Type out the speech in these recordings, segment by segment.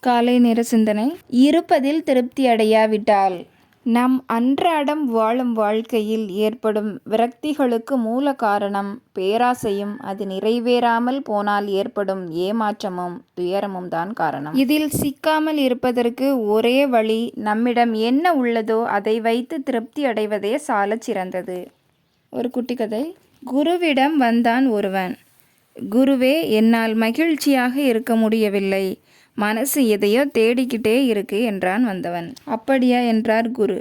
காலை நேர சிந்தனை. இருப்பதில் திருப்தி அடையாவிட்டால் நம் அன்றாடம் வாழும் வாழ்க்கையில் ஏற்படும் விரக்திகளுக்கு மூல காரணம் பேராசையும் அது நிறைவேறாமல் போனால் ஏற்படும் ஏமாற்றமும் துயரமும் தான் காரணம். இதில் சிக்காமல் இருப்பதற்கு ஒரே வழி, நம்மிடம் என்ன உள்ளதோ அதை வைத்து திருப்தி அடைவதே சாலச் சிறந்தது. ஒரு குட்டி கதை. குருவிடம் வந்தான் ஒருவன். குருவே, என்னால் மகிழ்ச்சியாக இருக்க முடியவில்லை, மனசு எதையோ தேடிக்கிட்டே இருக்கு என்றான் வந்தவன். அப்படியா என்றார் குரு.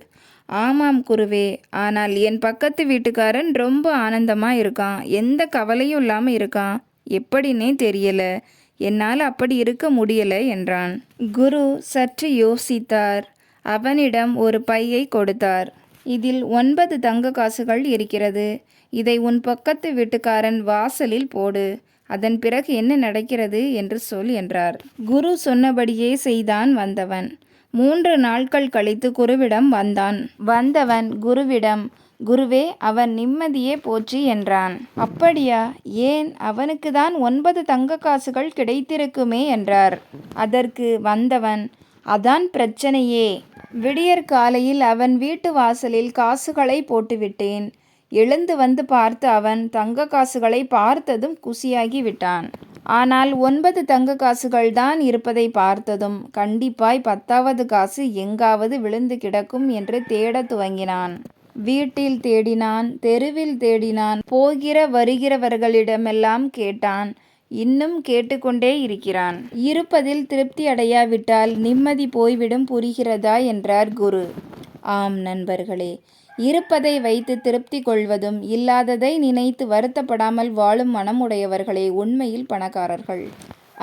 ஆமாம் குருவே, ஆனால் என் பக்கத்து வீட்டுக்காரன் ரொம்ப ஆனந்தமா இருக்கான், எந்த கவலையும் இல்லாமல் இருக்கான், எப்படின்னே தெரியல, என்னால் அப்படி இருக்க முடியல என்றான். குரு சற்று யோசித்தார். அவனிடம் ஒரு பையை கொடுத்தார். இதில் 9 தங்க காசுகள் இருக்கிறது. இதை உன் பக்கத்து வீட்டுக்காரன் வாசலில் போடு. அதன் பிறகு என்ன நடக்கிறது என்று சொல் என்றார். குரு சொன்னபடியே செய்தான் வந்தவன். 3 நாட்கள் கழித்து குருவிடம் வந்தான். வந்தவன் குருவிடம், குருவே, அவன் நிம்மதியே போச்சு என்றான். அப்படியா? ஏன்? அவனுக்கு தான் 9 தங்க காசுகள் கிடைத்திருக்குமே என்றார். அதற்கு வந்தவன், அதான் பிரச்சனையே. விடியற் காலையில் அவன் வீட்டு வாசலில் காசுகளை போட்டுவிட்டேன். எழுந்து வந்து பார்த்து அவன் தங்க காசுகளை பார்த்ததும் குசியாகி விட்டான். ஆனால் 9 தங்க காசுகள் தான் இருப்பதை பார்த்ததும் கண்டிப்பாய் 10வது காசு எங்காவது விழுந்து கிடக்கும் என்று தேடத் துவங்கினான். வீட்டில் தேடினான், தெருவில் தேடினான், போகிற வருகிறவர்களிடமெல்லாம் கேட்டான். இன்னும் கேட்டுக்கொண்டே இருக்கிறான். இருப்பதில் திருப்தி அடையாவிட்டால் நிம்மதி போய்விடும், புரிகிறதா என்றார் குரு. ஆம் நண்பர்களே, இருப்பதை வைத்து திருப்தி கொள்வதும் இல்லாததை நினைத்து வருத்தப்படாமல் வாழும் மனமுடையவர்களே உண்மையில் பணக்காரர்கள்.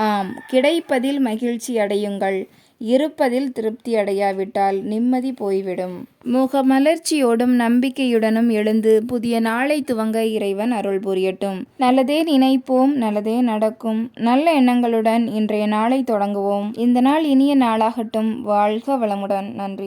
ஆம், கிடைப்பதில் மகிழ்ச்சி அடையுங்கள். இருப்பதில் திருப்தி அடையாவிட்டால் நிம்மதி போய்விடும். முகமலர்ச்சியோடும் நம்பிக்கையுடனும் எழுந்து புதிய நாளை துவங்க இறைவன் அருள் புரியட்டும். நல்லதே நினைப்போம், நல்லதே நடக்கும். நல்ல எண்ணங்களுடன் இன்றைய நாளை தொடங்குவோம். இந்த நாள் இனிய நாளாகட்டும். வாழ்க வளமுடன். நன்றி.